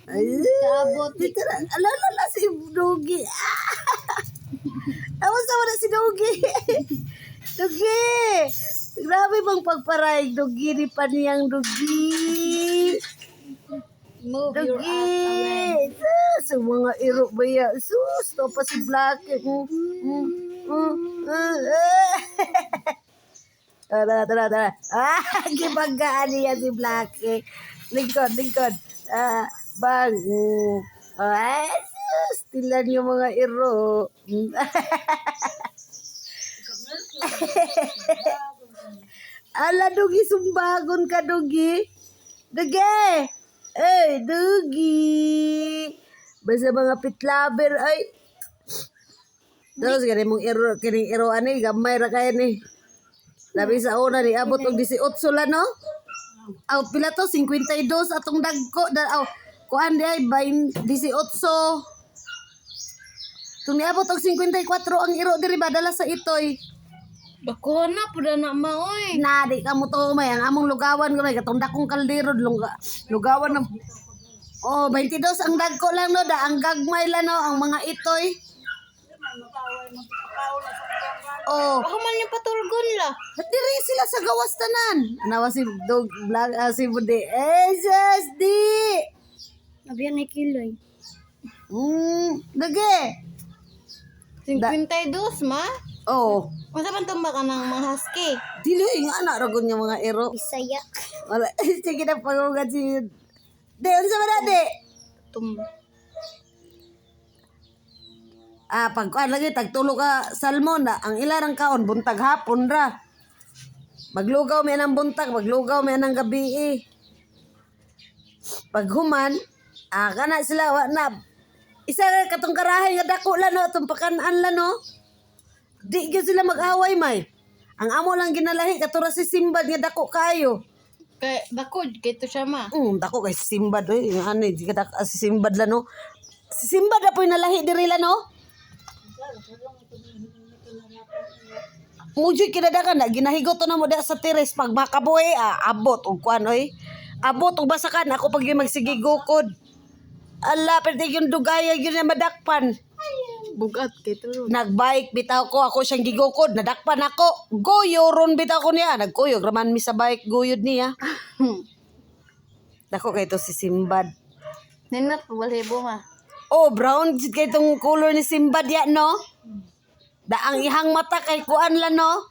Ay, Kaabot. dito na. Alala si Dugi. Tapos sama na si Dugi. Dugi! Grabe bang pagparaig, Dugi. Di pa niyang Dugi. Move your ass away. Dugi! Sus, mga iro ba yan? Sus, to pa si Blackie. Tara. Gibagaan niya si Blackie. Lingkod. Bang. Ay, sus, tilan yung mga iro. Ala, Dugi, sumbagon ka, Dugi. Dugi! Ay, Dugi! Basta mga pitlaber, ay. Tapos, kining iro, ani, gamay ra kaya ni. Labi sa una ni, abot og 18 la, no? Aw, pila to? 52 atong dagko. Kuan di ay, 18. Tung niabot og 54 ang iro diri ba dala sa itoy. Bako na, puda na maoy. Na di ka mo to may ang among lugawan ko may katong dakong kaldero lugawan ng. Oh, 22 ang dagko lang no da ang gagmay lang no ang mga itoy. Oh, Ako man yung patulgon la. diri sila sa gawas tanan. Anawa si dog vlog si Bude. SSD. Abiyan ay kiloy. Dage. 52 ma? Oh, Masa man tumba ka ng mga husky? dili nga anak ragon nga mga ero. Bisaya. Wala, sige na pagugad si... De, unsa man na, de? Tumba. Pagkuhan lagi, tagtulo ka salmon na. Ang ilarang kaon, buntag hapon ra. Maglugaw may anang buntag, maglugaw may anang gabi. Paghuman, kana sila, na. Isa katong karahay nga dako lang, no? Itong pakanaan lang, no? Di gyud sila mag-away, may. Ang amo lang ginalahi, katura si Simbad nga dako kayo. Kay bakod kay to siya ma. Dako kay si Simbad oy, ano di ka si Simbad la no. Si Simbad na po'y nalahi diri la no. Mujoy kinadakan na ginahigot to na mo da sa teres pag makabuhi abot og kuan oy. Abot og basakan ako pag yung magsigigukod. Ala pwede yung dugaya yun na madakpan. Bugat kay to. Nagbike bitaw ko ako siyang gigukod nadakpan ako. Goyo ron bitaw ko niya nagkuyog raman mi sa bike guyod niya. Dako kay to si Simbad. Ninat balhebo ma. Oh, brown jud kay tong color ni Simbad ya no. Da ang ihang mata kay kuan la no.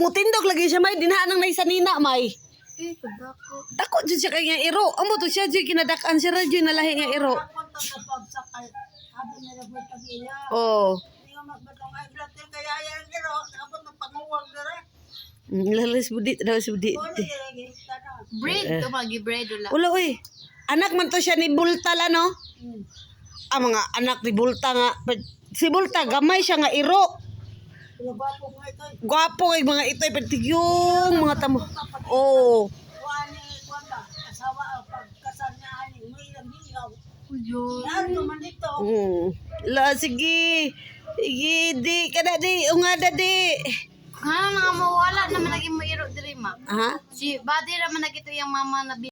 Mutindog lagi siya may dinha nang naisanina may. Kadako. Dako jud siya kay nga iro. Amo to siya jud kinadakan siya ra jud nalahi nga iro. Oh. Lalas budit daw si budit. Bread to magi bread ula. Ulo oy. Anak man to siya ni Bulta la no. Ang mga anak ni Bulta nga si Bulta gamay siya nga iro. Gwapo kay mga itoy yung mga tamo. Oh. La sige. Sige di kada di ungada di. Nga nga mawala naman lagi mo iro diri ma. Ha? Si badi ra man nagito yung mama na